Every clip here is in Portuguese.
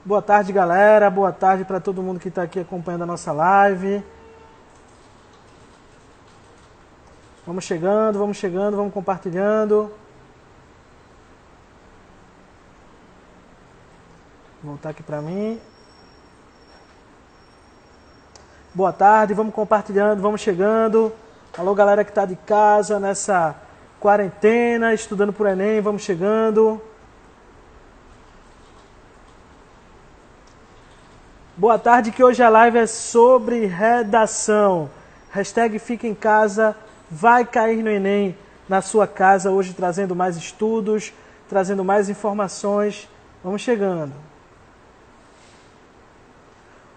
Boa tarde, galera. Boa tarde para todo mundo que está aqui acompanhando a nossa live. Vamos chegando, vamos compartilhando. Vou voltar aqui para mim. Boa tarde, vamos compartilhando, vamos chegando. Alô, galera que está de casa nessa quarentena, estudando por Enem, vamos chegando. Boa tarde, que hoje a live é sobre redação. Hashtag fica em casa, vai cair no Enem na sua casa, hoje trazendo mais estudos, trazendo mais informações. Vamos chegando.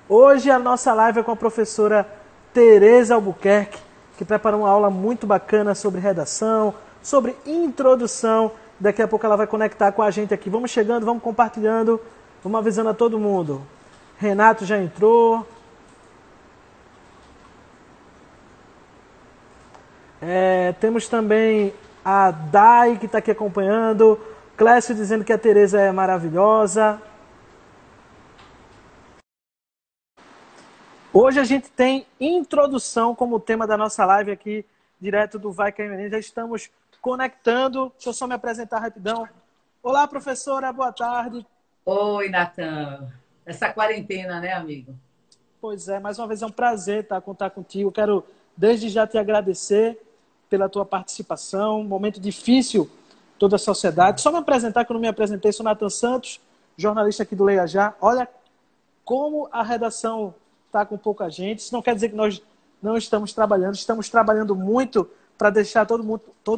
Hoje a nossa live é com a professora Tereza Albuquerque, que preparou uma aula muito bacana sobre redação, sobre introdução. Daqui a pouco ela vai conectar com a gente aqui. Vamos chegando, vamos compartilhando, vamos avisando a todo mundo. Renato já entrou. Temos também a Dai, que está aqui acompanhando. Clécio dizendo que a Tereza é maravilhosa. Hoje a gente tem introdução como tema da nossa live aqui, direto do Vai Cair no Enem. Já estamos conectando. Deixa eu só me apresentar rapidão. Olá, professora, boa tarde. Oi, Natan. Essa quarentena, né, amigo? Pois é, mais uma vez é um prazer contar contigo. Quero desde já te agradecer pela tua participação. Um momento difícil, toda a sociedade. Só me apresentar, que eu não me apresentei. Sou Natan Santos, jornalista aqui do Leia Já. Olha como a redação está com pouca gente. Isso não quer dizer que nós não estamos trabalhando muito para deixar todo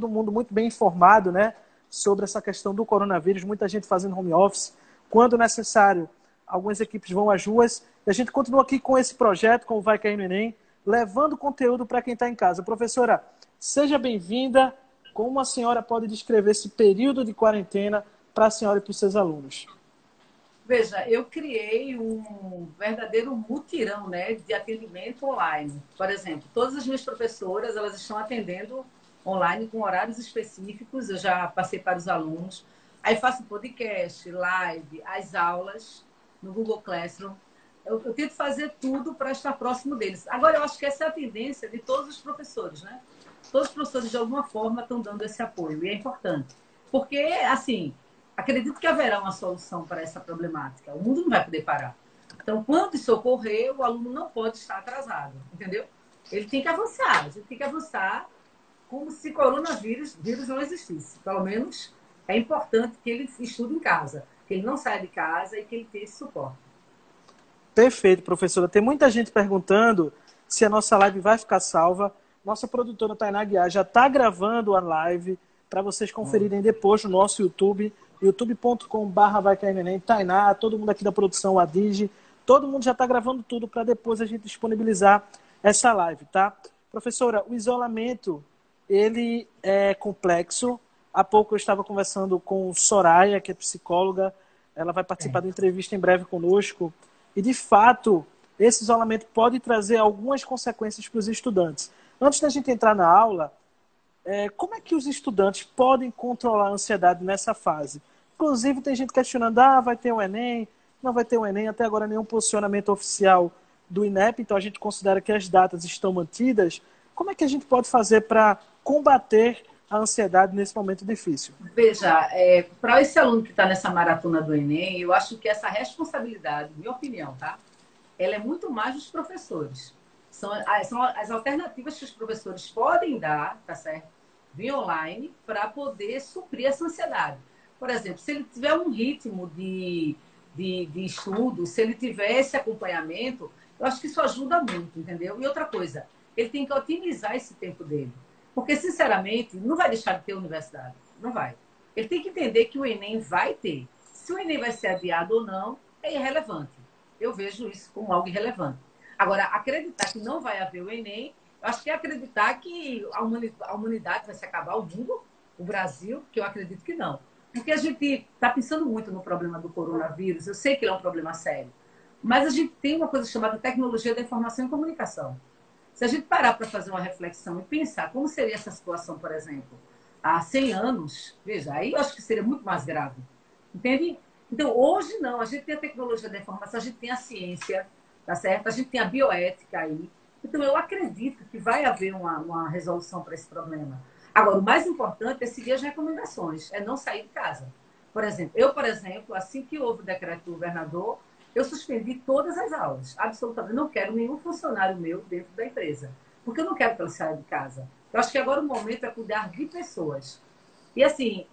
mundo muito bem informado, né, sobre essa questão do coronavírus. Muita gente fazendo home office. Quando necessário, algumas equipes vão às ruas. E a gente continua aqui com esse projeto, com o Vai Cair no Enem, levando conteúdo para quem está em casa. Professora, seja bem-vinda. Como a senhora pode descrever esse período de quarentena para a senhora e para os seus alunos? Veja, eu criei um verdadeiro mutirão, né, de atendimento online. Por exemplo, todas as minhas professoras, elas estão atendendo online com horários específicos. Eu já passei para os alunos. Aí faço podcast, live, as aulas no Google Classroom. Eu tento fazer tudo para estar próximo deles. Agora, eu acho que essa é a tendência de todos os professores, né? Todos os professores, de alguma forma, estão dando esse apoio. E é importante. Porque, assim, acredito que haverá uma solução para essa problemática. O mundo não vai poder parar. Então, quando isso ocorrer, o aluno não pode estar atrasado, entendeu? Ele tem que avançar. A gente tem que avançar como se vírus não existisse. Pelo menos é importante que ele estude em casa, que ele não saia de casa e que ele tenha esse suporte. Perfeito, professora. Tem muita gente perguntando se a nossa live vai ficar salva. Nossa produtora Tainá Guiar já está gravando a live para vocês conferirem depois no nosso YouTube, youtube.com/. Vai cair no Enem. Tainá, todo mundo aqui da produção, a Digi, todo mundo já está gravando tudo para depois a gente disponibilizar essa live, tá? Professora, o isolamento, ele é complexo. Há pouco eu estava conversando com Soraya, que é psicóloga. Ela vai participar da entrevista em breve conosco. E, de fato, esse isolamento pode trazer algumas consequências para os estudantes. Antes da gente entrar na aula, como é que os estudantes podem controlar a ansiedade nessa fase? Inclusive, tem gente questionando, vai ter o Enem, não vai ter o Enem, até agora nenhum posicionamento oficial do INEP, então a gente considera que as datas estão mantidas. Como é que a gente pode fazer para combater a ansiedade nesse momento difícil? Veja, para esse aluno que está nessa maratona do Enem, eu acho que essa responsabilidade, minha opinião, tá? Ela é muito mais dos professores. São as alternativas que os professores podem dar, tá certo? Via online, para poder suprir essa ansiedade. Por exemplo, se ele tiver um ritmo de estudo, se ele tiver esse acompanhamento, eu acho que isso ajuda muito, entendeu? E outra coisa, ele tem que otimizar esse tempo dele. Porque, sinceramente, não vai deixar de ter universidade. Não vai. Ele tem que entender que o Enem vai ter. Se o Enem vai ser adiado ou não, é irrelevante. Eu vejo isso como algo irrelevante. Agora, acreditar que não vai haver o Enem, eu acho que é acreditar que a humanidade vai se acabar, o mundo, o Brasil, que eu acredito que não. Porque a gente está pensando muito no problema do coronavírus. Eu sei que ele é um problema sério. Mas a gente tem uma coisa chamada tecnologia da informação e comunicação. Se a gente parar para fazer uma reflexão e pensar como seria essa situação, por exemplo, há 100 anos, veja, aí eu acho que seria muito mais grave. Entende? Então, hoje não, a gente tem a tecnologia da informação, a gente tem a ciência, tá certo? A gente tem a bioética aí. Então, eu acredito que vai haver uma resolução para esse problema. Agora, o mais importante é seguir as recomendações, é não sair de casa. Por exemplo, assim que houve o decreto do governador, eu suspendi todas as aulas, absolutamente. Não quero nenhum funcionário meu dentro da empresa, porque eu não quero que ele saia de casa. Eu acho que agora o momento é cuidar de pessoas. E, assim,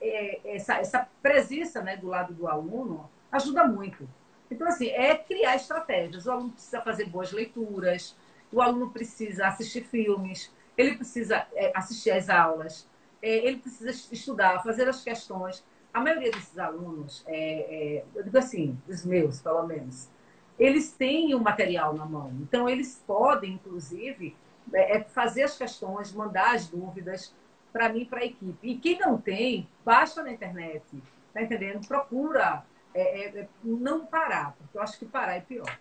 essa presença, né, do lado do aluno ajuda muito. Então, assim, é criar estratégias. O aluno precisa fazer boas leituras, o aluno precisa assistir filmes, ele precisa assistir às aulas, ele precisa estudar, fazer as questões. A maioria desses alunos, eu digo assim, os meus, pelo menos, eles têm o material na mão. Então, eles podem, inclusive, fazer as questões, mandar as dúvidas para mim e para a equipe. E quem não tem, baixa na internet, tá entendendo? Procura não parar, porque eu acho que parar é pior.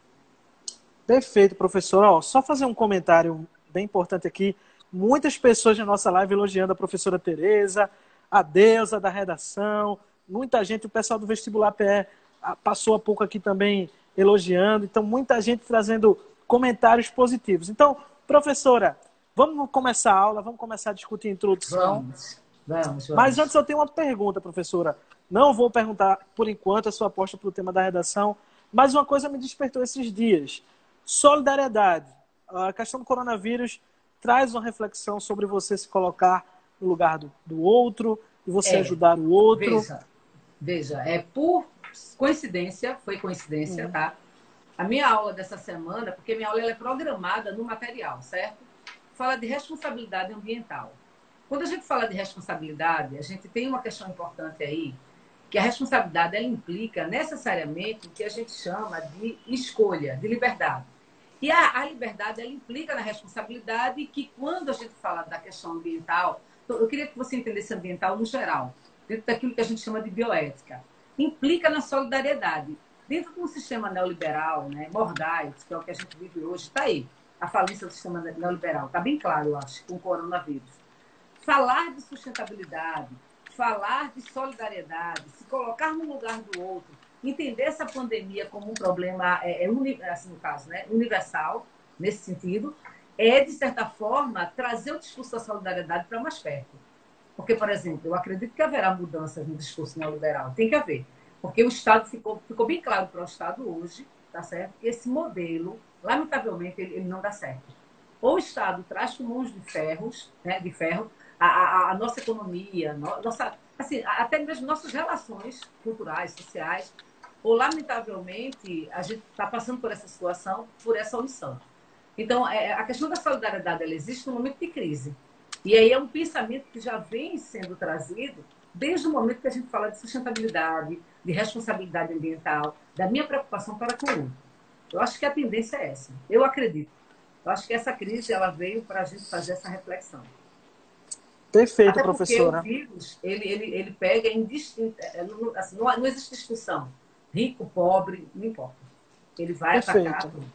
Perfeito, professor. Ó, só fazer um comentário bem importante aqui. Muitas pessoas na nossa live elogiando a professora Tereza, a deusa da redação. Muita gente, o pessoal do vestibular PE passou há pouco aqui também elogiando. Então, muita gente trazendo comentários positivos. Então, professora, vamos começar a aula, vamos começar a discutir a introdução. Vamos. Mas antes eu tenho uma pergunta, professora. Não vou perguntar, por enquanto, a sua aposta para o tema da redação, mas uma coisa me despertou esses dias. Solidariedade. A questão do coronavírus traz uma reflexão sobre você se colocar no lugar do outro e você ajudar o outro. Veja, por coincidência, foi coincidência, tá? A minha aula dessa semana, porque minha aula ela é programada no material, certo? Fala de responsabilidade ambiental. Quando a gente fala de responsabilidade, a gente tem uma questão importante aí, que a responsabilidade ela implica necessariamente o que a gente chama de escolha, de liberdade. E a liberdade ela implica na responsabilidade que quando a gente fala da questão ambiental, eu queria que você entendesse ambiental no geral, dentro daquilo que a gente chama de bioética, implica na solidariedade. Dentro de um sistema neoliberal, né, mordaz, que é o que a gente vive hoje, está aí. A falência do sistema neoliberal. Está bem claro, eu acho, com o coronavírus. Falar de sustentabilidade, falar de solidariedade, se colocar no lugar do outro, entender essa pandemia como um problema, assim, no caso, né, universal, nesse sentido, de certa forma, trazer o discurso da solidariedade para mais perto. Porque, por exemplo, eu acredito que haverá mudanças no discurso neoliberal. Tem que haver. Porque o Estado ficou bem claro para o Estado hoje, tá certo? Que esse modelo, lamentavelmente, ele não dá certo. Ou o Estado traz com mãos de ferro, a nossa economia, assim, até mesmo nossas relações culturais, sociais, ou, lamentavelmente, a gente está passando por essa situação, por essa omissão. Então, a questão da solidariedade, ela existe no momento de crise. E aí é um pensamento que já vem sendo trazido desde o momento que a gente fala de sustentabilidade, de responsabilidade ambiental, da minha preocupação para com o outro. Eu acho que a tendência é essa. Eu acredito. Eu acho que essa crise ela veio para a gente fazer essa reflexão. Perfeito, Até porque o professora. vírus, ele pega assim, não existe distinção. Rico, pobre, não importa. Ele vai atacar Perfeito. tudo.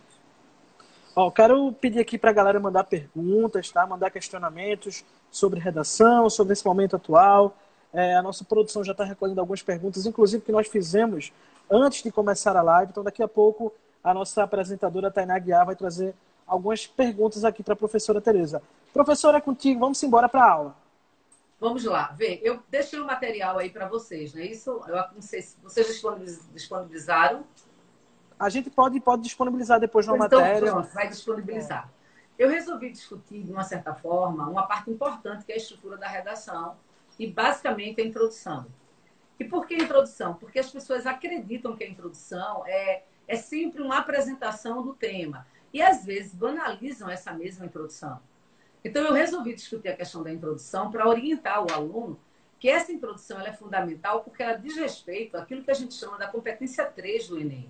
Ó, quero pedir aqui para a galera mandar perguntas, tá? Mandar questionamentos sobre redação, sobre esse momento atual. A nossa produção já está recolhendo algumas perguntas, inclusive que nós fizemos antes de começar a live. Então, daqui a pouco, a nossa apresentadora, Tainá Guiar, vai trazer algumas perguntas aqui para a professora Tereza. Professora, é contigo. Vamos embora para a aula. Vamos lá, vê. Eu deixei o material aí para vocês, não é isso? Eu não sei se vocês disponibilizaram. A gente pode disponibilizar depois na Então, matéria. pronto, vai disponibilizar. Eu resolvi discutir, de uma certa forma, uma parte importante que é a estrutura da redação e, basicamente, a introdução. E por que a introdução? Porque as pessoas acreditam que a introdução é sempre uma apresentação do tema. E, às vezes, banalizam essa mesma introdução. Então, eu resolvi discutir a questão da introdução para orientar o aluno que essa introdução ela é fundamental porque ela diz respeito àquilo que a gente chama da competência 3 do Enem,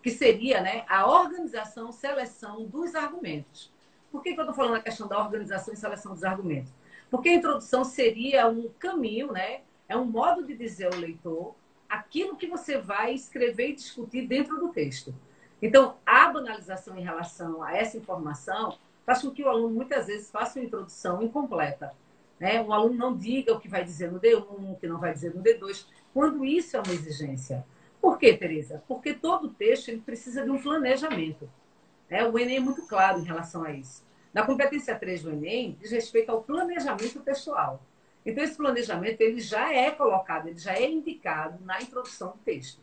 que seria, né, a organização, seleção dos argumentos. Por que eu estou falando a questão da organização e seleção dos argumentos? Porque a introdução seria um caminho, né, é um modo de dizer ao leitor aquilo que você vai escrever e discutir dentro do texto. Então, a banalização em relação a essa informação faz com que o aluno, muitas vezes, faça uma introdução incompleta. Né? O aluno não diga o que vai dizer no D1, o que não vai dizer no D2, quando isso é uma exigência. Por quê, Tereza? Porque todo texto ele precisa de um planejamento. Né? O Enem é muito claro em relação a isso. Na competência 3 do Enem, diz respeito ao planejamento textual. Então, esse planejamento ele já é colocado, ele já é indicado na introdução do texto.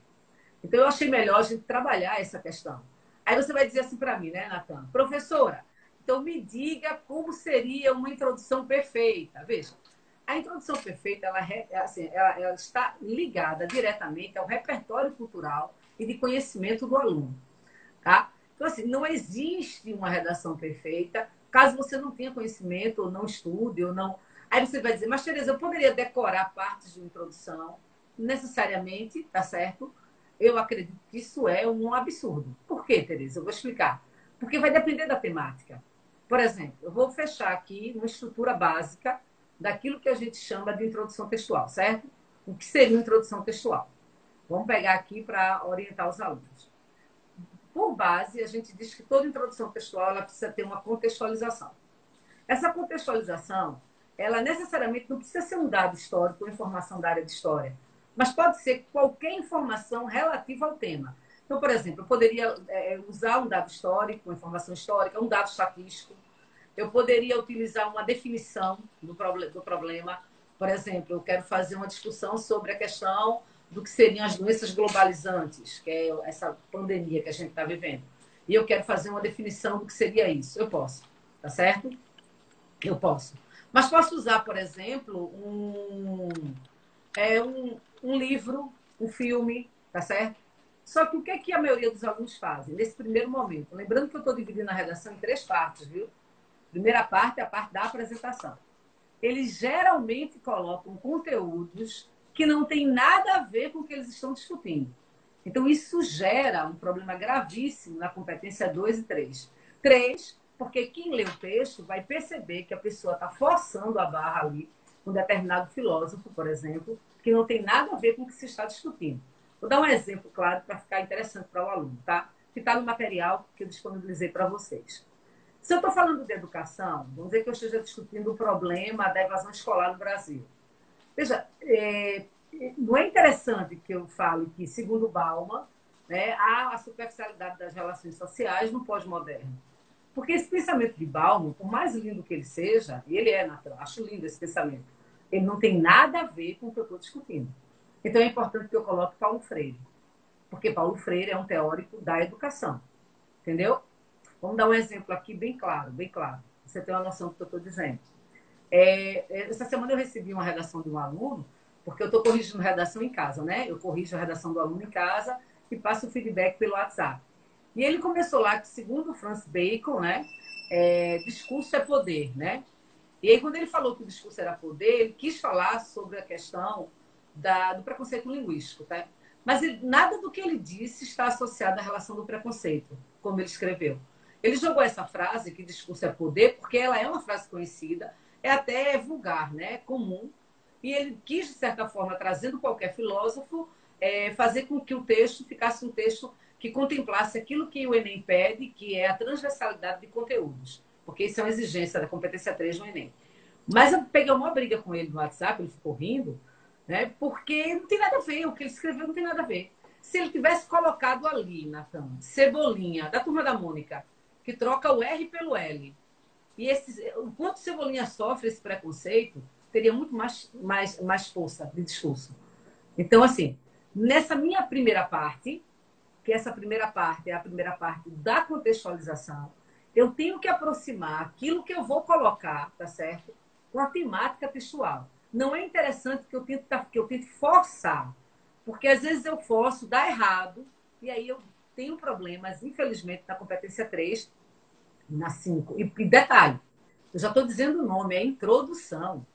Então, eu achei melhor a gente trabalhar essa questão. Aí você vai dizer assim para mim, né, Natan? Professora, então me diga como seria uma introdução perfeita. Veja, a introdução perfeita ela está ligada diretamente ao repertório cultural e de conhecimento do aluno. Tá? Então, assim, não existe uma redação perfeita caso você não tenha conhecimento, ou não estude, ou não. Aí você vai dizer, mas Tereza, eu poderia decorar partes de uma introdução, necessariamente, tá certo? Eu acredito que isso é um absurdo. Por quê, Tereza? Eu vou explicar. Porque vai depender da temática. Por exemplo, eu vou fechar aqui uma estrutura básica daquilo que a gente chama de introdução textual, certo? O que seria uma introdução textual? Vamos pegar aqui para orientar os alunos. Por base, a gente diz que toda introdução textual ela precisa ter uma contextualização. Essa contextualização, ela necessariamente não precisa ser um dado histórico ou informação da área de história, mas pode ser qualquer informação relativa ao tema. Então, por exemplo, eu poderia usar um dado histórico, uma informação histórica, um dado estatístico. Eu poderia utilizar uma definição do problema. Por exemplo, eu quero fazer uma discussão sobre a questão do que seriam as doenças globalizantes, que é essa pandemia que a gente está vivendo. E eu quero fazer uma definição do que seria isso. Eu posso, tá certo? Eu posso. Mas posso usar, por exemplo, um livro, um filme, tá certo? Só que o que é que a maioria dos alunos fazem nesse primeiro momento? Lembrando que eu estou dividindo a redação em 3 partes, viu? Primeira parte é a parte da apresentação. Eles geralmente colocam conteúdos que não têm nada a ver com o que eles estão discutindo. Então, isso gera um problema gravíssimo na competência 2 e 3. 3, porque quem lê o texto vai perceber que a pessoa está forçando a barra ali, um determinado filósofo, por exemplo, que não tem nada a ver com o que se está discutindo. Vou dar um exemplo, claro, para ficar interessante para o aluno, tá? Que está no material que eu disponibilizei para vocês. Se eu estou falando de educação, vamos dizer que eu esteja discutindo o problema da evasão escolar no Brasil. Veja, não é interessante que eu fale que, segundo Bauman, né, há a superficialidade das relações sociais no pós-moderno. Porque esse pensamento de Bauman, por mais lindo que ele seja, e ele é natural, acho lindo esse pensamento, ele não tem nada a ver com o que eu estou discutindo. Então é importante que eu coloque Paulo Freire, porque Paulo Freire é um teórico da educação. Entendeu? Vamos dar um exemplo aqui bem claro, bem claro. Você tem uma noção do que eu estou dizendo. Essa semana eu recebi uma redação de um aluno, porque eu estou corrigindo redação em casa, né? Eu corrijo a redação do aluno em casa e passo o feedback pelo WhatsApp. E ele começou lá que, segundo Francis Bacon, né? Discurso é poder, né? E aí, quando ele falou que o discurso era poder, ele quis falar sobre a questão do preconceito linguístico, tá? Mas nada do que ele disse está associado à relação do preconceito, como ele escreveu. Ele jogou essa frase, que discurso é poder, porque ela é uma frase conhecida, é até vulgar, né? Comum. E ele quis, de certa forma, trazendo qualquer filósofo, fazer com que o texto ficasse um texto que contemplasse aquilo que o Enem pede, que é a transversalidade de conteúdos. Porque isso é uma exigência da competência 3 no Enem. Mas eu peguei uma briga com ele no WhatsApp, ele ficou rindo, né? Porque não tem nada a ver, o que ele escreveu não tem nada a ver. Se ele tivesse colocado ali, Natan, Cebolinha, da Turma da Mônica, que troca o R pelo L, e o quanto Cebolinha sofre esse preconceito, teria muito mais força de discurso. Então, assim, nessa minha primeira parte, que essa primeira parte é a primeira parte da contextualização, eu tenho que aproximar aquilo que eu vou colocar, tá certo? Com a temática textual. Não é interessante que eu tente forçar, porque às vezes eu forço, dá errado, e aí eu tenho problemas, infelizmente, na competência 3, na 5. E detalhe, eu já estou dizendo o nome, é introdução.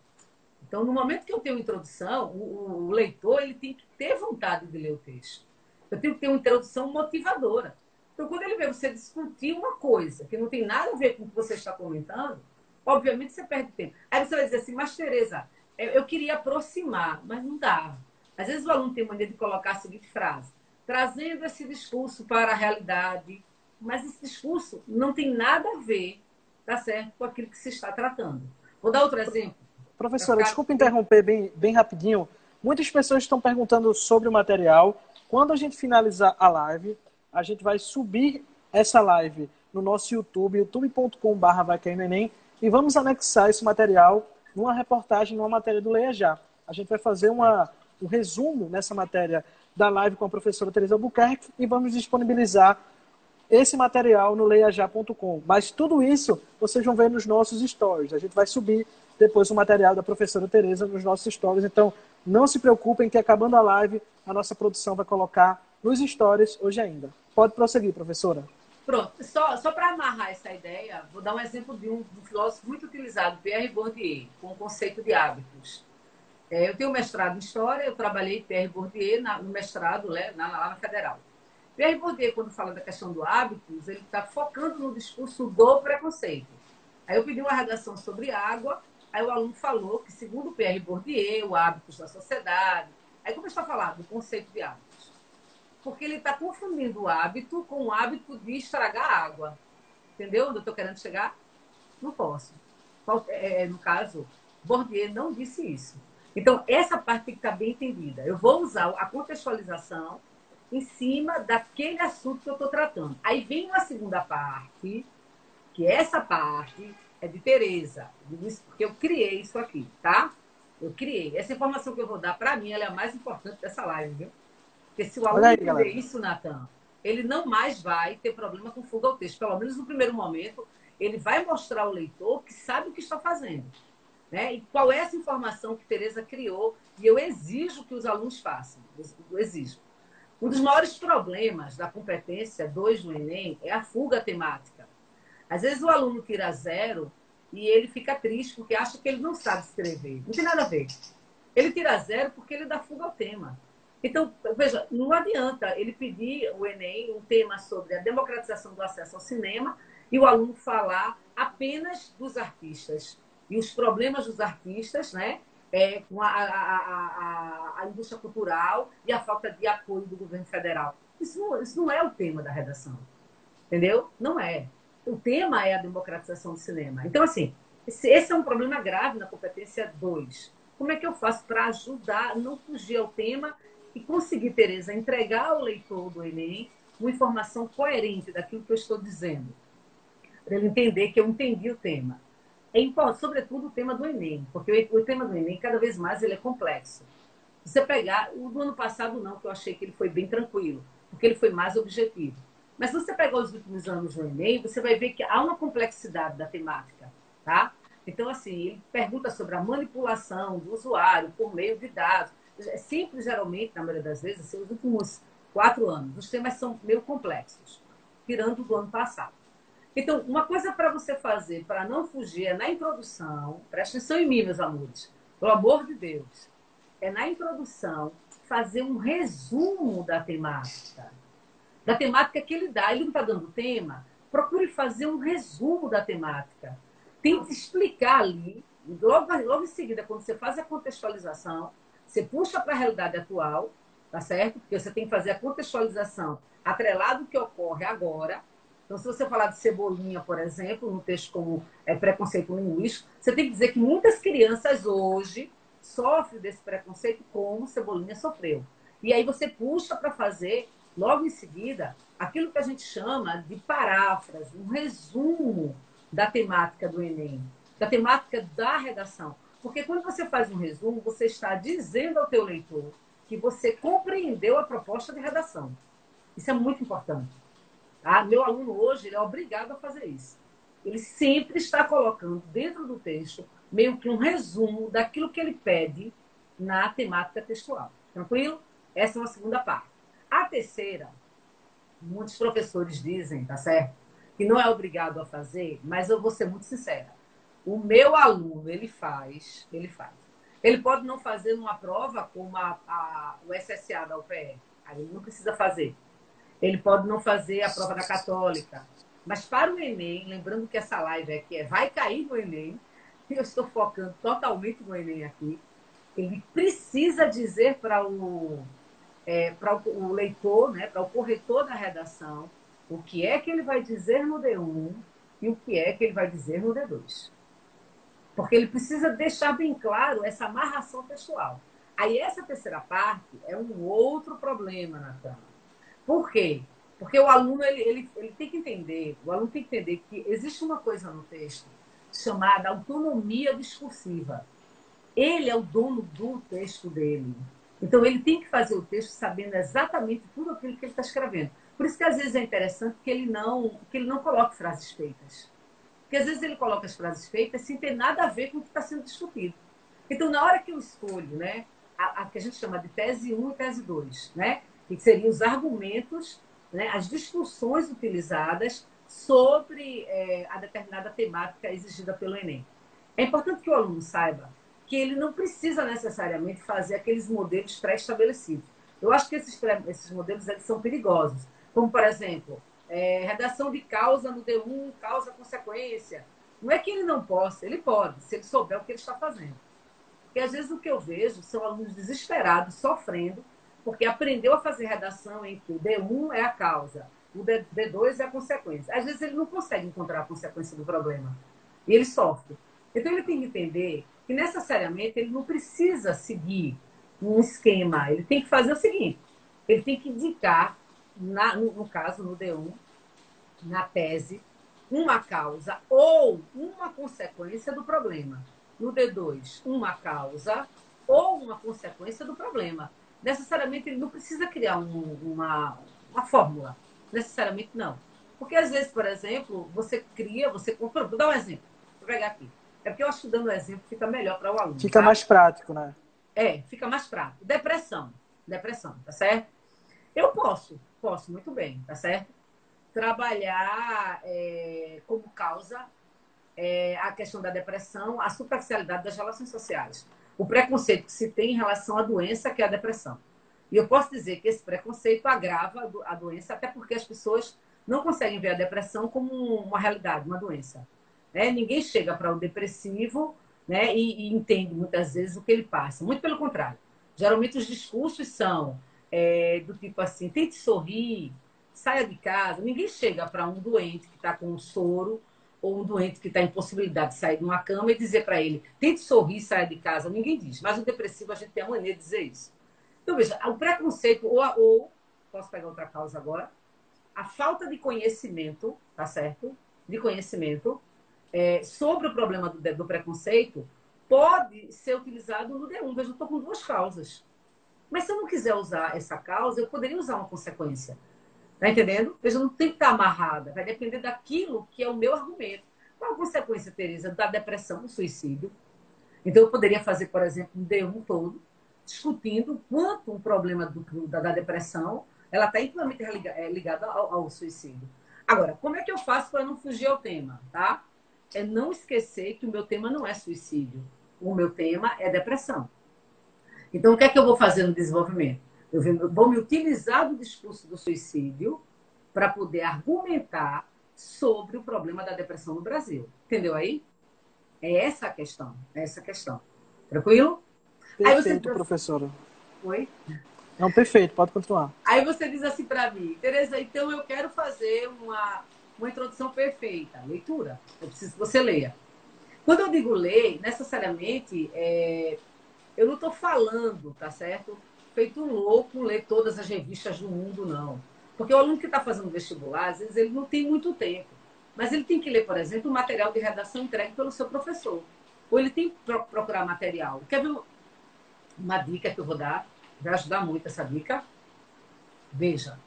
Então, no momento que eu tenho introdução, o leitor ele tem que ter vontade de ler o texto. Eu tenho que ter uma introdução motivadora. Então, quando ele vê você discutir uma coisa que não tem nada a ver com o que você está comentando, obviamente você perde tempo. Aí você vai dizer assim, mas Tereza, eu queria aproximar, mas não dá. Às vezes o aluno tem maneira de colocar a seguinte frase, trazendo esse discurso para a realidade, mas esse discurso não tem nada a ver, tá certo, com aquilo que se está tratando. Vou dar outro exemplo. Professora, desculpa interromper bem rapidinho. Muitas pessoas estão perguntando sobre o material. Quando a gente finalizar a live, a gente vai subir essa live no nosso YouTube, youtube.com.br Vai Cair no Enem, e vamos anexar esse material numa reportagem, numa matéria do Leia Já. A gente vai fazer um resumo nessa matéria da live com a professora Tereza Albuquerque e vamos disponibilizar esse material no leiajá.com. Mas tudo isso vocês vão ver nos nossos stories. A gente vai subir depois o material da professora Tereza nos nossos stories. Então, não se preocupem que acabando a live, a nossa produção vai colocar nos stories hoje ainda. Pode prosseguir, professora. Pronto. Só para amarrar essa ideia, vou dar um exemplo de um filósofo muito utilizado, Pierre Bourdieu, com o conceito de hábitos. Eu tenho mestrado em História, eu trabalhei com Pierre Bourdieu no mestrado lá na Federal. Pierre Bourdieu, quando fala da questão do hábitos, ele está focando no discurso do preconceito. Aí eu pedi uma redação sobre água, aí o aluno falou que, segundo Pierre Bourdieu, hábitos da sociedade, aí começou a falar do conceito de hábitos. Porque ele está confundindo o hábito com o hábito de estragar a água. Entendeu onde eu estou querendo chegar? Não posso. No caso, Bourdieu não disse isso. Então, essa parte tem que estar bem entendida. Eu vou usar a contextualização em cima daquele assunto que eu estou tratando. Aí vem uma segunda parte, que essa parte é de Tereza. Porque eu criei isso aqui, tá? Eu criei. Essa informação que eu vou dar, para mim, ela é a mais importante dessa live, viu? Porque se o aluno entender isso, Natan, ele não mais vai ter problema com fuga ao texto. Pelo menos no primeiro momento, ele vai mostrar ao leitor que sabe o que está fazendo. Né? E qual é essa informação que Tereza criou e eu exijo que os alunos façam. Eu exijo. Um dos maiores problemas da competência 2 do Enem é a fuga temática. Às vezes o aluno tira 0 e ele fica triste porque acha que ele não sabe escrever. Não tem nada a ver. Ele tira 0 porque ele dá fuga ao tema. Então, veja, não adianta ele pedir o Enem um tema sobre a democratização do acesso ao cinema e o aluno falar apenas dos artistas e os problemas dos artistas, né? Com a indústria cultural e a falta de apoio do governo federal. Isso não é o tema da redação, entendeu? Não é. O tema é a democratização do cinema. Então, assim, esse é um problema grave na competência 2. Como é que eu faço para ajudar a não fugir ao tema e conseguir, Tereza, entregar ao leitor do Enem uma informação coerente daquilo que eu estou dizendo? Para ele entender que eu entendi o tema. Sobretudo o tema do Enem, porque o tema do Enem, cada vez mais, ele é complexo. Você pegar, o do ano passado não, que eu achei que ele foi bem tranquilo, porque ele foi mais objetivo. Mas se você pegar os últimos anos do Enem, você vai ver que há uma complexidade da temática, tá? Então, assim, ele pergunta sobre a manipulação do usuário por meio de dados. Sempre, geralmente, na maioria das vezes, assim, os últimos 4 anos, os temas são meio complexos, tirando do ano passado. Então, uma coisa para você fazer, para não fugir, é na introdução, presta atenção em mim, meus amores, pelo amor de Deus, é na introdução fazer um resumo da temática que ele dá. Ele não está dando tema, procure fazer um resumo da temática. Tente explicar ali, logo em seguida, quando você faz a contextualização, você puxa para a realidade atual, tá certo? Porque você tem que fazer a contextualização atrelado ao que ocorre agora. Então, se você falar de Cebolinha, por exemplo, num texto como preconceito linguístico, você tem que dizer que muitas crianças hoje sofrem desse preconceito como Cebolinha sofreu. E aí você puxa para fazer, logo em seguida, aquilo que a gente chama de paráfrase, um resumo da temática do Enem, da temática da redação. Porque quando você faz um resumo, você está dizendo ao teu leitor que você compreendeu a proposta de redação. Isso é muito importante. Meu aluno hoje ele é obrigado a fazer isso. Ele sempre está colocando dentro do texto meio que um resumo daquilo que ele pede na temática textual. Tranquilo? Essa é uma segunda parte. A terceira, muitos professores dizem, tá certo? Que não é obrigado a fazer, mas eu vou ser muito sincera. O meu aluno, ele faz. Ele pode não fazer numa prova como o SSA da UPE. Aí ele não precisa fazer. Ele pode não fazer a prova da Católica. Mas para o Enem, lembrando que essa live aqui vai cair no Enem, e eu estou focando totalmente no Enem aqui, ele precisa dizer para o leitor, né, para o corretor da redação, o que é que ele vai dizer no D1 e o que é que ele vai dizer no D2. Porque ele precisa deixar bem claro essa amarração textual. Aí essa terceira parte é um outro problema, Natan. Por quê? Porque o aluno ele tem que entender, o aluno tem que entender que existe uma coisa no texto chamada autonomia discursiva. Ele é o dono do texto dele. Então, ele tem que fazer o texto sabendo exatamente tudo aquilo que ele está escrevendo. Por isso que, às vezes, é interessante que ele não coloque frases feitas. Porque, às vezes, ele coloca as frases feitas sem ter nada a ver com o que está sendo discutido. Então, na hora que eu escolho, né, a que a gente chama de tese 1 e tese 2, né, que seriam os argumentos, né, as discussões utilizadas sobre a determinada temática exigida pelo Enem. É importante que o aluno saiba que ele não precisa necessariamente fazer aqueles modelos pré-estabelecidos. Eu acho que esses modelos eles são perigosos. Como, por exemplo, redação de causa no D1, causa-consequência. Não é que ele não possa, ele pode, se ele souber o que ele está fazendo. Porque, às vezes, o que eu vejo são alunos desesperados, sofrendo, porque aprendeu a fazer redação em que o D1 é a causa, o D2 é a consequência. Às vezes, ele não consegue encontrar a consequência do problema. E ele sofre. Então, ele tem que entender que, necessariamente, ele não precisa seguir um esquema. Ele tem que fazer o seguinte, ele tem que indicar, no caso, no D1, na tese, uma causa ou uma consequência do problema. No D2, uma causa ou uma consequência do problema. Necessariamente, ele não precisa criar uma fórmula. Necessariamente, não. Porque, às vezes, por exemplo, você compra... Vou dar um exemplo. Vou pegar aqui. É porque eu acho que dando um exemplo fica melhor para o aluno. Fica mais prático, né? Fica mais prático. Depressão, tá certo? Eu posso muito bem, tá certo? Trabalhar como causa a questão da depressão, a superficialidade das relações sociais. O preconceito que se tem em relação à doença, que é a depressão. E eu posso dizer que esse preconceito agrava a doença, até porque as pessoas não conseguem ver a depressão como uma realidade, uma doença. Ninguém chega para o depressivo, né, e entende muitas vezes o que ele passa. Muito pelo contrário. Geralmente os discursos são do tipo assim, tente sorrir, saia de casa. Ninguém chega para um doente que está com um soro ou um doente que está em possibilidade de sair de uma cama e dizer para ele, tente sorrir, saia de casa. Ninguém diz. Mas o depressivo, a gente tem a mania de dizer isso. Então, veja, o preconceito, ou posso pegar outra causa agora, a falta de conhecimento, tá certo? De conhecimento sobre o problema do preconceito pode ser utilizado no D1. Veja, eu estou com duas causas. Mas se eu não quiser usar essa causa, eu poderia usar uma consequência. Tá entendendo? Veja, não tem que estar amarrada. Vai depender daquilo que é o meu argumento. Qual a consequência, Tereza, da depressão, do suicídio? Então, eu poderia fazer, por exemplo, um D1 todo, discutindo quanto o problema da depressão ela está intimamente ligada ao suicídio. Agora, como é que eu faço para não fugir ao tema? Tá? É não esquecer que o meu tema não é suicídio. O meu tema é depressão. Então, o que é que eu vou fazer no desenvolvimento? Eu vou me utilizar do discurso do suicídio para poder argumentar sobre o problema da depressão no Brasil. Entendeu aí? É essa a questão. É essa a questão. Tranquilo? Perfeito, professora. Oi? Não, perfeito, pode continuar. Aí você diz assim para mim, Tereza, então eu quero fazer uma introdução perfeita. Leitura. Eu preciso que você leia. Quando eu digo ler, necessariamente, eu não estou falando, tá certo? Feito um louco, ler todas as revistas do mundo, não. Porque o aluno que está fazendo vestibular, às vezes ele não tem muito tempo. Mas ele tem que ler, por exemplo, o material de redação entregue pelo seu professor. Ou ele tem que procurar material. Quer ver uma dica que eu vou dar? Vai ajudar muito essa dica. Veja,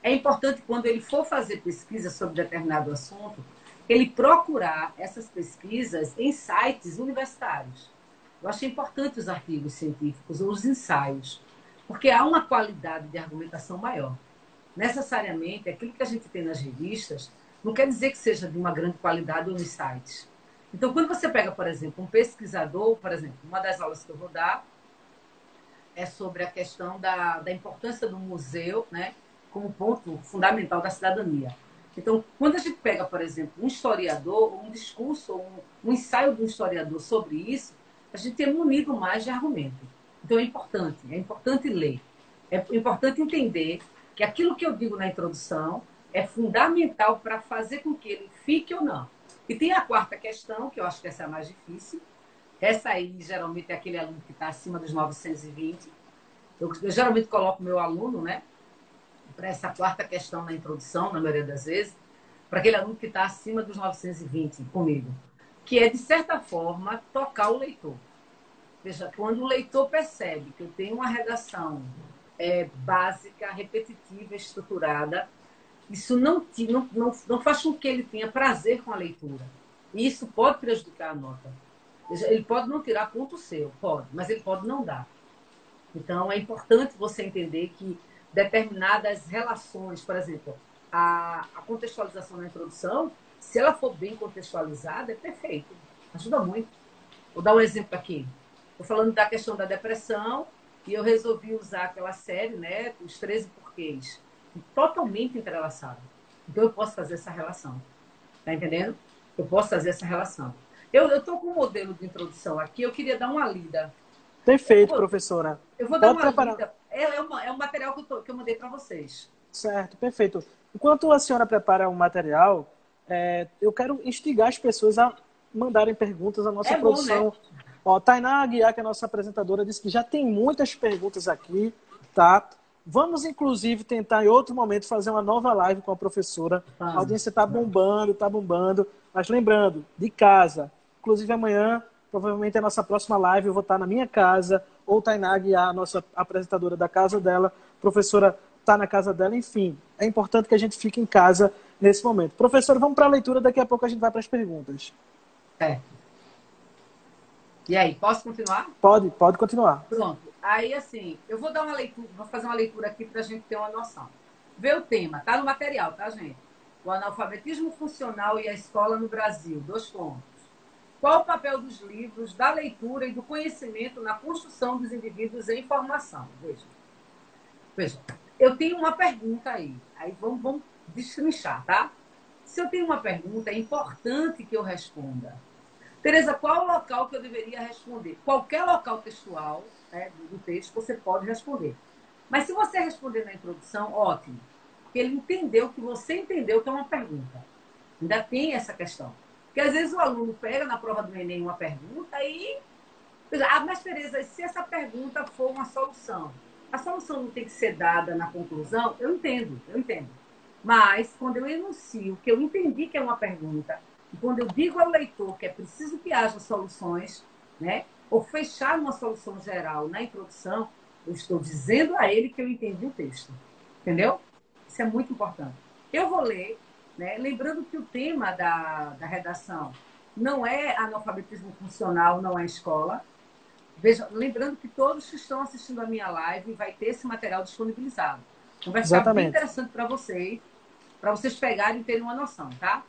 é importante quando ele for fazer pesquisa sobre determinado assunto, ele procurar essas pesquisas em sites universitários. Eu acho importante os artigos científicos ou os ensaios, porque há uma qualidade de argumentação maior. Necessariamente, aquilo que a gente tem nas revistas não quer dizer que seja de uma grande qualidade ou nos sites. Então, quando você pega, por exemplo, um pesquisador, por exemplo, uma das aulas que eu vou dar é sobre a questão da importância do museu, né, como ponto fundamental da cidadania. Então, quando a gente pega, por exemplo, um historiador, um discurso, um ensaio de um historiador sobre isso, a gente é munido mais de argumento. Então, é importante ler. É importante entender que aquilo que eu digo na introdução é fundamental para fazer com que ele fique ou não. E tem a quarta questão, que eu acho que essa é a mais difícil, Essa aí, geralmente, é aquele aluno que está acima dos 920. Eu geralmente coloco meu aluno, né, para essa quarta questão na introdução, na maioria das vezes, para aquele aluno que está acima dos 920 comigo, que é, de certa forma, tocar o leitor. Veja, quando o leitor percebe que eu tenho uma redação básica, repetitiva, estruturada, isso não faz com que ele tenha prazer com a leitura. E isso pode prejudicar a nota. Veja, ele pode não tirar ponto seu, pode, mas ele pode não dar. Então, é importante você entender que determinadas relações, por exemplo, a contextualização na introdução, se ela for bem contextualizada, é perfeito. Ajuda muito. Vou dar um exemplo aqui. Estou falando da questão da depressão e eu resolvi usar aquela série, né, Os 13 Porquês, totalmente entrelaçada. Então, eu posso fazer essa relação. Tá entendendo? Eu posso fazer essa relação. Eu estou com um modelo de introdução aqui, eu queria dar uma lida. Perfeito, professora. Eu vou dar Pode uma preparar. lida. É um material que eu mandei para vocês. Certo, perfeito. Enquanto a senhora prepara um material, eu quero instigar as pessoas a mandarem perguntas à nossa É bom, né? produção. Ó, Tainá Aguiar, que é a nossa apresentadora, disse que já tem muitas perguntas aqui, tá? Vamos, inclusive, tentar em outro momento fazer uma nova live com a professora. A audiência está bombando, está bombando. Mas lembrando, de casa. Inclusive, amanhã, provavelmente, a nossa próxima live, eu vou estar na minha casa, ou Tainá Aguiar, a nossa apresentadora da casa dela, professora está na casa dela, enfim. É importante que a gente fique em casa nesse momento. Professor, vamos para a leitura, daqui a pouco a gente vai para as perguntas. E aí, posso continuar? Pode continuar. Pronto. Aí, assim, eu vou dar uma leitura, vou fazer uma leitura aqui para a gente ter uma noção. Vê o tema, tá no material, tá, gente? O analfabetismo funcional e a escola no Brasil. 2 pontos. Qual o papel dos livros, da leitura e do conhecimento na construção dos indivíduos em formação? Veja, eu tenho uma pergunta aí. Aí vamos destrinchar, tá? Se eu tenho uma pergunta, é importante que eu responda. Tereza, qual o local que eu deveria responder? Qualquer local textual, né, do texto, você pode responder. Mas se você responder na introdução, ótimo. Porque ele entendeu que você entendeu que é uma pergunta. Ainda tem essa questão. Porque às vezes o aluno pega na prova do Enem uma pergunta e... mas Tereza, se essa pergunta for uma solução, a solução não tem que ser dada na conclusão? Eu entendo. Mas quando eu enuncio que eu entendi que é uma pergunta, e quando eu digo ao leitor que é preciso que haja soluções, né, ou fechar uma solução geral na introdução, eu estou dizendo a ele que eu entendi o texto. Entendeu? Isso é muito importante. Eu vou ler, né, lembrando que o tema da redação não é analfabetismo funcional, não é escola. Veja, lembrando que todos que estão assistindo a minha live vai ter esse material disponibilizado. Então vai ficar bem interessante para vocês pegarem e terem uma noção, tá?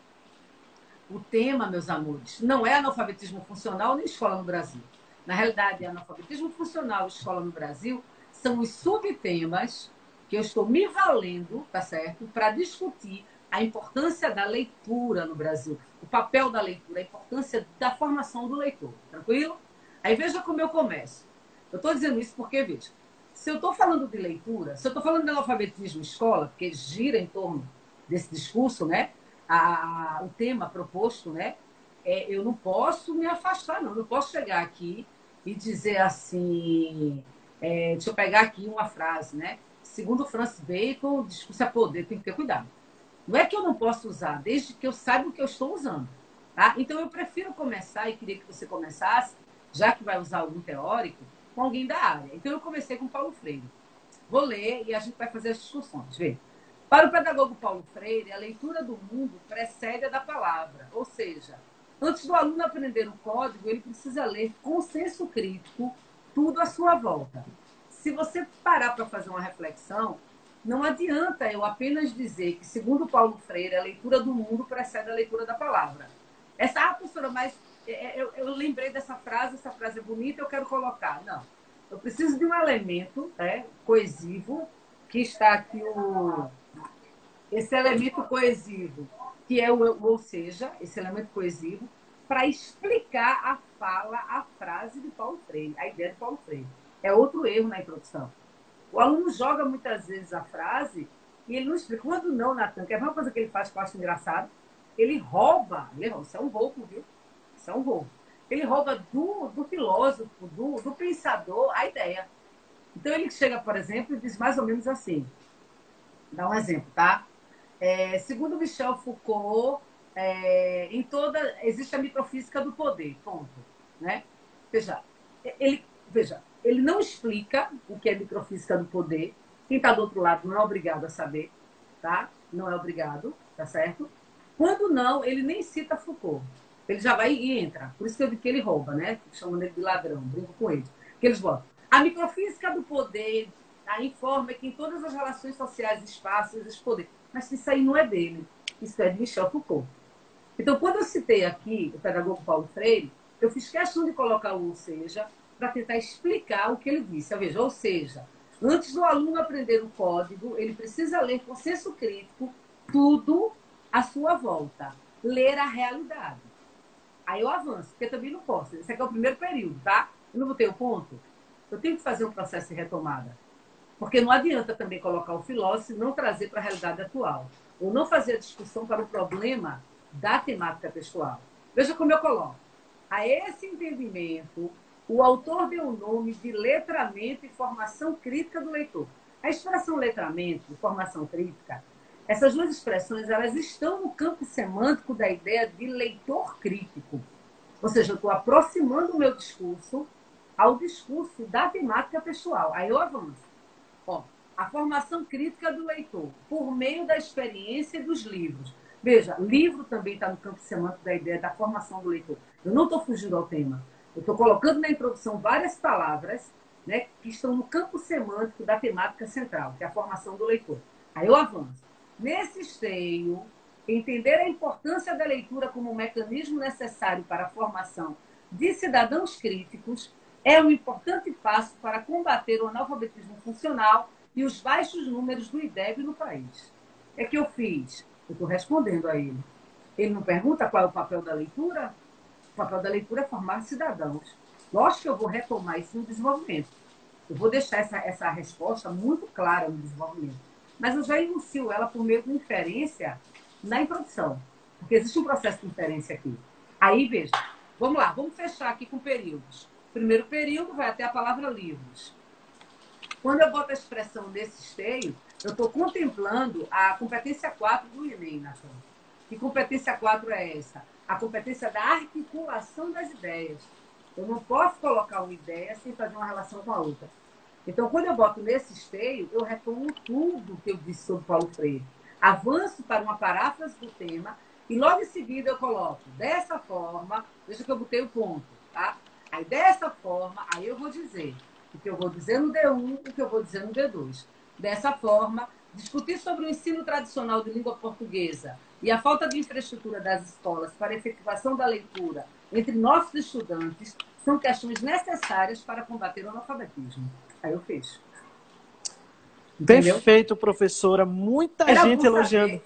O tema, meus amores, não é analfabetismo funcional nem escola no Brasil. Na realidade, analfabetismo funcional e escola no Brasil são os subtemas que eu estou me valendo, tá certo? Para discutir a importância da leitura no Brasil, o papel da leitura, a importância da formação do leitor. Tranquilo? Aí veja como eu começo. Eu estou dizendo isso porque, veja, se eu estou falando de leitura, se eu estou falando de analfabetismo escola, porque gira em torno desse discurso, né? O tema proposto, né? Eu não posso me afastar, não. Eu não posso chegar aqui e dizer assim... deixa eu pegar aqui uma frase, né? Segundo Francis Bacon, discurso é poder, tem que ter cuidado. Não é que eu não posso usar, desde que eu saiba o que eu estou usando. Tá? Então, eu prefiro começar, e queria que você começasse, já que vai usar algum teórico, com alguém da área. Então, eu comecei com Paulo Freire. Vou ler e a gente vai fazer as discussões. Vê. Para o pedagogo Paulo Freire, a leitura do mundo precede a da palavra. Ou seja, antes do aluno aprender o código, ele precisa ler com senso crítico tudo à sua volta. Se você parar para fazer uma reflexão, não adianta eu apenas dizer que, segundo Paulo Freire, a leitura do mundo precede a leitura da palavra. Professora, mas eu lembrei dessa frase, essa frase é bonita, eu quero colocar. Não. Eu preciso de um elemento coesivo, que está aqui esse elemento coesivo, que é ou seja, esse elemento coesivo, para explicar a fala, a frase de Paulo Freire, a ideia de Paulo Freire. É outro erro na introdução. O aluno joga muitas vezes a frase e ele não explica. Quando não, Natan, que é uma coisa que ele faz que eu acho engraçado, ele rouba. Isso é um roubo, viu? Isso é um roubo. Ele rouba do filósofo, do pensador, a ideia. Então, ele chega, por exemplo, e diz mais ou menos assim. Dá um exemplo, tá? Segundo Michel Foucault, existe a microfísica do poder, ponto. Né? Veja, ele não explica o que é microfísica do poder. Quem está do outro lado não é obrigado a saber, tá? Não é obrigado, tá certo? Quando não, ele nem cita Foucault. Ele já vai e entra. Por isso que eu digo que ele rouba, né? Chamando ele de ladrão, brinco com ele. Que eles botam. A microfísica do poder informa que em todas as relações sociais e espaços existe poder. Mas isso aí não é dele. Isso é de Michel Foucault. Então, quando eu citei aqui o pedagogo Paulo Freire, eu fiz questão de colocar o ou seja, para tentar explicar o que ele disse. Veja, ou seja, antes do aluno aprender o código, ele precisa ler com senso crítico tudo à sua volta. Ler a realidade. Aí eu avanço, porque também não posso. Esse aqui é o primeiro período, tá? Eu não botei o ponto. Eu tenho que fazer um processo de retomada. Porque não adianta também colocar o filósofo e não trazer para a realidade atual. Ou não fazer a discussão para o problema da temática textual. Veja como eu coloco. A esse entendimento, o autor deu o nome de letramento e formação crítica do leitor. A expressão letramento e formação crítica, essas duas expressões, elas estão no campo semântico da ideia de leitor crítico. Ou seja, eu estou aproximando o meu discurso ao discurso da temática textual. Aí eu avanço. Ó, a formação crítica do leitor, por meio da experiência dos livros. Veja, livro também está no campo semântico da ideia da formação do leitor. Eu não estou fugindo ao tema. Eu estou colocando na introdução várias palavras, né, que estão no campo semântico da temática central, que é a formação do leitor. Aí eu avanço. Nesse esteio, entender a importância da leitura como um mecanismo necessário para a formação de cidadãos críticos é um importante passo para combater o analfabetismo funcional e os baixos números do IDEB no país. É que eu fiz. Eu estou respondendo a ele. Ele não pergunta qual é o papel da leitura? O papel da leitura é formar cidadãos. Lógico que eu vou retomar isso no desenvolvimento. Eu vou deixar essa resposta muito clara no desenvolvimento. Mas eu já enuncio ela por meio de inferência na introdução. Porque existe um processo de inferência aqui. Aí, veja, vamos lá, vamos fechar aqui com períodos. Primeiro período vai até a palavra livros. Quando eu boto a expressão nesse esteio, eu estou contemplando a competência 4 do Enem, Natan. Que competência 4 é essa? A competência da articulação das ideias. Eu não posso colocar uma ideia sem fazer uma relação com a outra. Então, quando eu boto nesse esteio, eu retomo tudo que eu disse sobre Paulo Freire. Avanço para uma paráfrase do tema e logo em seguida eu coloco dessa forma, veja que eu botei o ponto, tá? Aí dessa forma, aí eu vou dizer o que eu vou dizer no D1, o que eu vou dizer no D2. Dessa forma, discutir sobre o ensino tradicional de língua portuguesa e a falta de infraestrutura das escolas para a efetivação da leitura entre nossos estudantes são questões necessárias para combater o analfabetismo. Aí eu fecho. Entendeu? Perfeito, professora. Muita gente elogiando.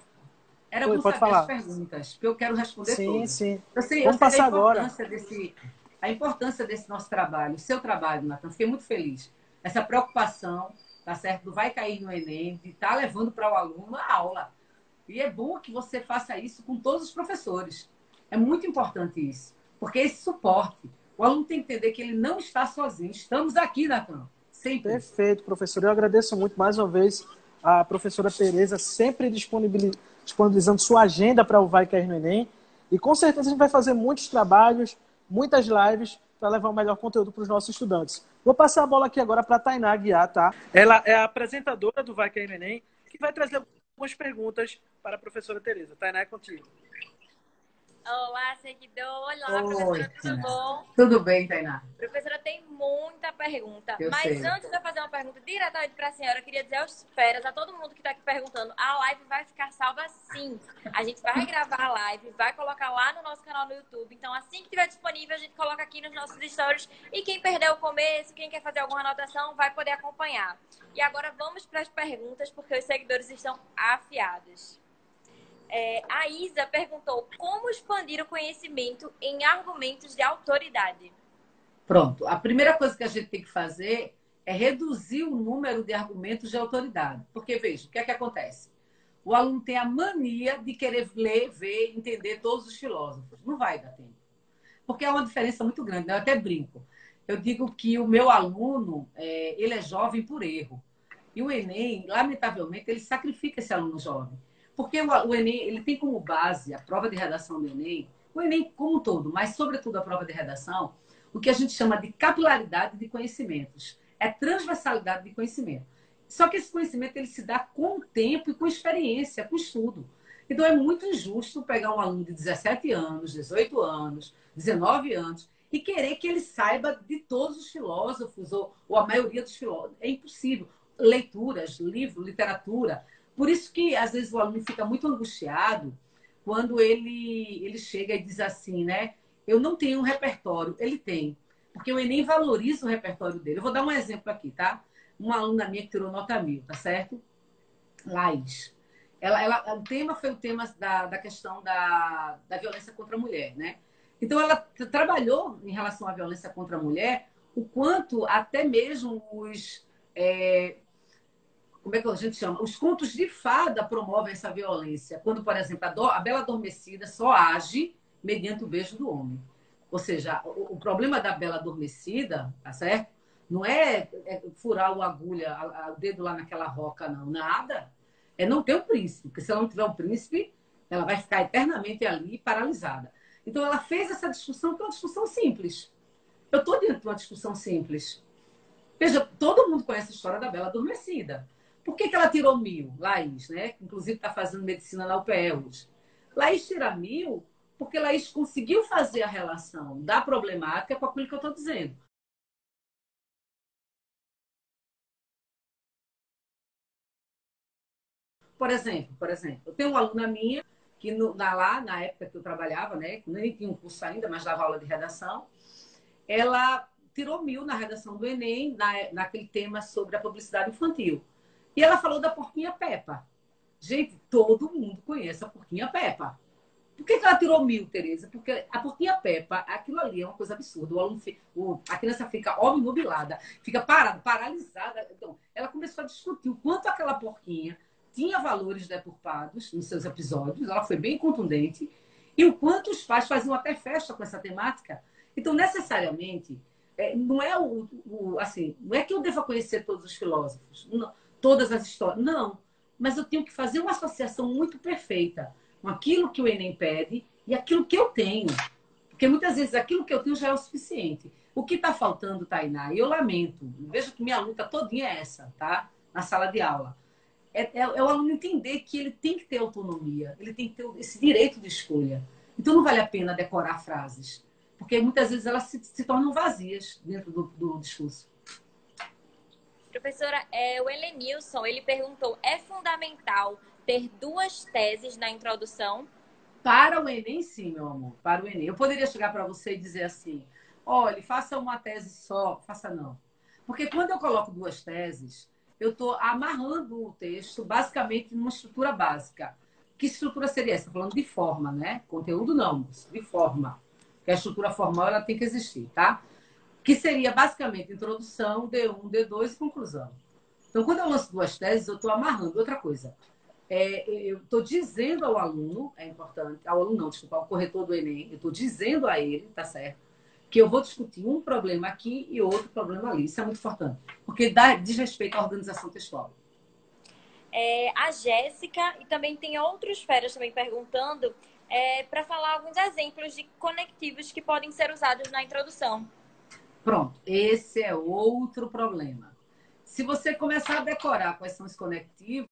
Era bom saber as perguntas, porque eu quero responder todas. Sim. Vamos passar agora. A importância desse nosso trabalho, o seu trabalho, Natan. Fiquei muito feliz. Essa preocupação, tá certo? Do vai cair no Enem, de estar levando para o aluno a aula. E é bom que você faça isso com todos os professores. É muito importante isso, porque esse suporte. O aluno tem que entender que ele não está sozinho. Estamos aqui, Natan. Sempre. Perfeito, professor. Eu agradeço muito mais uma vez a professora Tereza, sempre disponibilizando sua agenda para o Vai Cair no Enem. E com certeza a gente vai fazer muitos trabalhos, muitas lives para levar o melhor conteúdo para os nossos estudantes. Vou passar a bola aqui agora para a Tainá Guiar, tá? Ela é a apresentadora do Vai Cair no Enem, que vai trazer algumas perguntas para a professora Tereza. Tainá, é contigo. Olá, seguidor. Olá, professora, tudo bom? Tudo bem, Tainá. Professora, tem muita pergunta. Eu Mas sei. antes de eu fazer uma pergunta diretamente para a senhora, eu queria dizer aos feras, a todo mundo que está aqui perguntando, a live vai ficar salva sim. A gente vai gravar a live, vai colocar lá no nosso canal no YouTube. Então, assim que estiver disponível, a gente coloca aqui nos nossos stories. E quem perdeu o começo, quem quer fazer alguma anotação, vai poder acompanhar. E agora vamos para as perguntas, porque os seguidores estão afiados. A Isa perguntou como expandir o conhecimento em argumentos de autoridade. Pronto. A primeira coisa que a gente tem que fazer é reduzir o número de argumentos de autoridade. Porque, veja, o que é que acontece? O aluno tem a mania de querer ler, ver, entender todos os filósofos. Não vai dar tempo. Porque é uma diferença muito grande, né? Eu até brinco. Eu digo que o meu aluno, ele é jovem por erro. E o Enem, lamentavelmente, ele sacrifica esse aluno jovem. Porque o Enem, ele tem como base a prova de redação do Enem, o Enem como um todo, mas sobretudo a prova de redação, o que a gente chama de capilaridade de conhecimentos. É transversalidade de conhecimento. Só que esse conhecimento ele se dá com o tempo e com experiência, com estudo. Então é muito injusto pegar um aluno de 17 anos, 18 anos, 19 anos e querer que ele saiba de todos os filósofos ou a maioria dos filósofos. É impossível. Leituras, livro, literatura. Por isso que às vezes o aluno fica muito angustiado quando ele chega e diz assim, né? Eu não tenho um repertório. Ele tem. Porque o Enem valoriza o repertório dele. Eu vou dar um exemplo aqui, tá? Uma aluna minha que tirou nota 1000, tá certo? Laís. O tema foi o tema da questão da violência contra a mulher, né? Então, ela trabalhou em relação à violência contra a mulher, o quanto até mesmo como é que a gente chama? Os contos de fada promovem essa violência. Quando, por exemplo, a Bela Adormecida só age mediante o beijo do homem. Ou seja, o problema da Bela Adormecida, tá certo? Não é furar o dedo lá naquela roca, não. Nada. É não ter o príncipe. Porque se ela não tiver o príncipe, ela vai ficar eternamente ali paralisada. Então, ela fez essa discussão, que é uma discussão simples. Eu estou dentro de uma discussão simples. Veja, todo mundo conhece a história da Bela Adormecida. Por que ela tirou 1000, Laís, né? Que inclusive está fazendo medicina na UPE hoje. Laís tira 1000 porque Laís conseguiu fazer a relação da problemática com aquilo que eu estou dizendo. Por exemplo, eu tenho uma aluna minha que lá, na época que eu trabalhava, né? Nem tinha um curso ainda, mas dava aula de redação. Ela tirou 1000 na redação do Enem, naquele tema sobre a publicidade infantil. E ela falou da Porquinha Peppa. Gente, todo mundo conhece a Porquinha Peppa. Por que ela tirou 1000, Tereza? Porque a Porquinha Peppa, aquilo ali é uma coisa absurda. A criança fica obnubilada, fica paralisada. Então, ela começou a discutir o quanto aquela porquinha tinha valores deturpados nos seus episódios. Ela foi bem contundente. E o quanto os pais faziam até festa com essa temática. Então, necessariamente, não é assim, não é que eu deva conhecer todos os filósofos, não, todas as histórias. Não. Mas eu tenho que fazer uma associação muito perfeita com aquilo que o Enem pede e aquilo que eu tenho. Porque muitas vezes aquilo que eu tenho já é o suficiente. O que está faltando, Tainá, e eu lamento, veja que minha luta todinha é essa, tá? Na sala de aula. É o aluno entender que ele tem que ter autonomia, ele tem que ter esse direito de escolha. Então não vale a pena decorar frases, porque muitas vezes elas se tornam vazias dentro do discurso. Professora, o Helenilson, ele perguntou, é fundamental ter 2 teses na introdução? Para o Enem, sim, meu amor. Para o Enem. Eu poderia chegar para você e dizer assim, olha, faça uma tese só. Faça não. Porque quando eu coloco 2 teses, eu estou amarrando o texto basicamente numa estrutura básica. Que estrutura seria essa? Estou falando de forma, né? Conteúdo não, de forma. Porque a estrutura formal ela tem que existir, tá? Que seria basicamente introdução, D1, D2 e conclusão. Então, quando eu lanço 2 teses, eu estou amarrando. Outra coisa, eu estou dizendo ao aluno, é importante, ao aluno não, desculpa, ao corretor do Enem, eu estou dizendo a ele, tá certo, que eu vou discutir um problema aqui e outro problema ali. Isso é muito importante, porque diz respeito à organização textual. A Jéssica, e também tem outros feras também perguntando, para falar alguns exemplos de conectivos que podem ser usados na introdução. Pronto, esse é outro problema. Se você começar a decorar quais são os conectivos,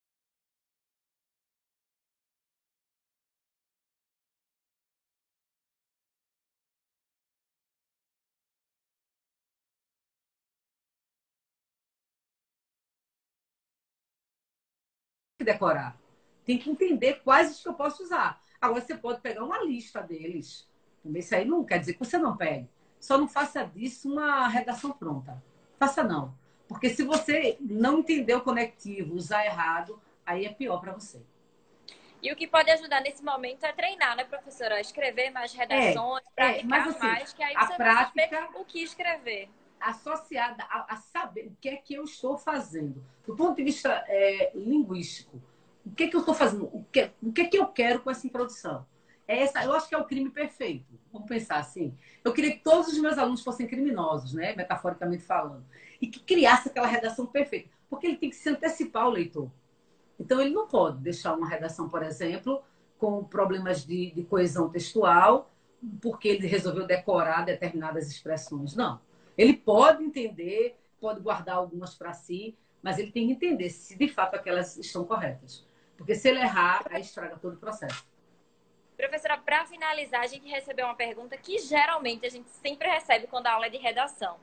tem que decorar. Tem que entender quais os que eu posso usar. Agora, você pode pegar uma lista deles. Isso aí não quer dizer que você não pegue. Só não faça disso uma redação pronta. Faça não. Porque se você não entender o conectivo, usar errado, aí é pior para você. E o que pode ajudar nesse momento é treinar, né, professora? Escrever mais redações, praticar mas, assim, mais, que aí a você prática, vai saber o que escrever. Associada a saber o que é que eu estou fazendo. Do ponto de vista linguístico, o que é que eu estou fazendo? O que é que eu quero com essa introdução? Eu acho que é o crime perfeito. Vamos pensar assim. Eu queria que todos os meus alunos fossem criminosos, né? Metaforicamente falando. E que criasse aquela redação perfeita. Porque ele tem que se antecipar ao leitor. Então, ele não pode deixar uma redação, por exemplo, com problemas de coesão textual, porque ele resolveu decorar determinadas expressões. Não. Ele pode entender, pode guardar algumas para si, mas ele tem que entender se de fato aquelas estão corretas. Porque se ele errar, aí estraga todo o processo. Professora, para finalizar, a gente recebeu uma pergunta que geralmente a gente sempre recebe quando a aula é de redação.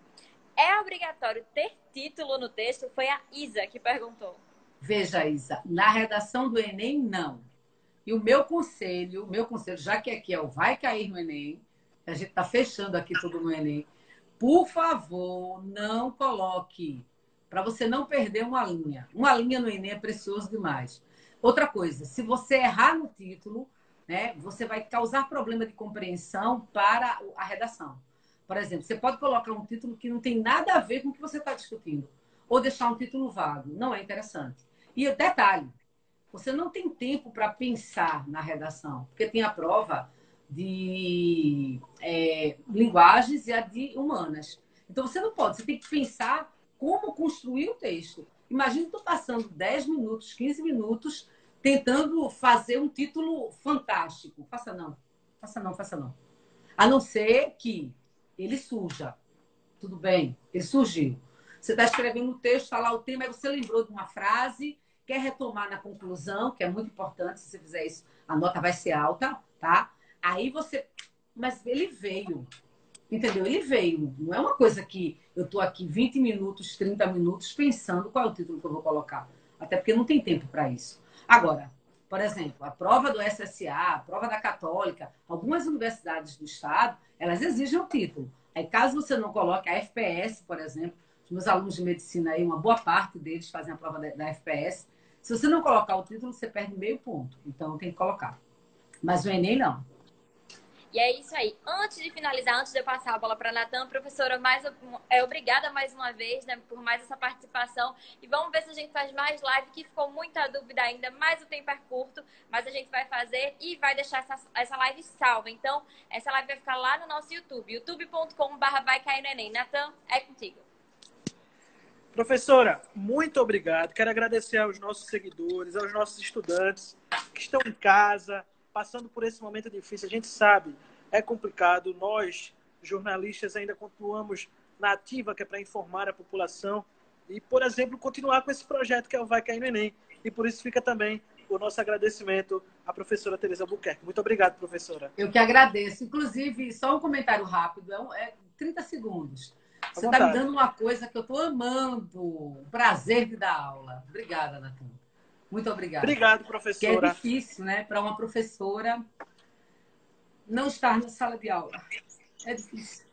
É obrigatório ter título no texto? Foi a Isa que perguntou. Veja, Isa, na redação do Enem, não. E o meu conselho, já que aqui é o vai cair no Enem, a gente está fechando aqui tudo no Enem, por favor, não coloque, para você não perder uma linha. Uma linha no Enem é precioso demais. Outra coisa, se você errar no título, né, você vai causar problema de compreensão para a redação. Por exemplo, você pode colocar um título que não tem nada a ver com o que você está discutindo, ou deixar um título vago. Não é interessante. E detalhe, você não tem tempo para pensar na redação, porque tem a prova de linguagens e a de humanas. Então, você não pode, você tem que pensar como construir o texto. Imagina tu passando 10 minutos, 15 minutos tentando fazer um título fantástico. Faça não, faça não, faça não. A não ser que ele surja. Tudo bem, ele surgiu. Você está escrevendo um texto, está lá o tema, aí você lembrou de uma frase, quer retomar na conclusão, que é muito importante, se você fizer isso, a nota vai ser alta, tá? Aí você... Mas ele veio, entendeu? Ele veio. Não é uma coisa que eu estou aqui 20 minutos, 30 minutos pensando qual é o título que eu vou colocar. Até porque não tem tempo para isso. Agora, por exemplo, a prova do SSA, a prova da Católica, algumas universidades do Estado, elas exigem o título. Aí, caso você não coloque a FPS, por exemplo, os meus alunos de medicina aí, uma boa parte deles fazem a prova da FPS. Se você não colocar o título, você perde meio ponto. Então, tem que colocar. Mas o Enem, não. E é isso aí. Antes de finalizar, antes de eu passar a bola para a Natan, professora, obrigada mais uma vez, né, por mais essa participação. E vamos ver se a gente faz mais live, que ficou muita dúvida ainda, mas o tempo é curto, mas a gente vai fazer e vai deixar essa live salva. Então, essa live vai ficar lá no nosso YouTube, youtube.com/vai cair no Enem. Natan, é contigo. Professora, muito obrigado. Quero agradecer aos nossos seguidores, aos nossos estudantes que estão em casa, passando por esse momento difícil. A gente sabe, é complicado. Nós, jornalistas, ainda continuamos na ativa, que é para informar a população e, por exemplo, continuar com esse projeto que é o Vai Cair no Enem. E por isso fica também o nosso agradecimento à professora Tereza Albuquerque. Muito obrigado, professora. Eu que agradeço. Inclusive, só um comentário rápido, é 30 segundos. Você está me dando uma coisa que eu estou amando. O prazer de dar aula. Obrigada, Natan. Muito obrigada. Obrigado, professora. Que é difícil, né, para uma professora não estar na sala de aula. É difícil.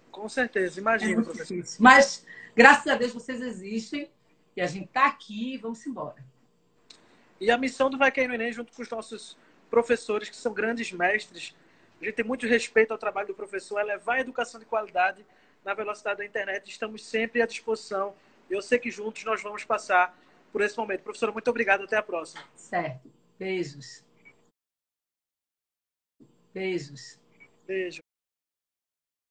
Com certeza, imagina, professora. Difícil. Mas, graças a Deus, vocês existem e a gente está aqui e vamos embora. E a missão do Vai Cair no Enem, junto com os nossos professores, que são grandes mestres, a gente tem muito respeito ao trabalho do professor, é levar a educação de qualidade na velocidade da internet. Estamos sempre à disposição. Eu sei que juntos nós vamos passar por esse momento. Professora, muito obrigado. Até a próxima. Certo. Beijos. Beijos. Beijo.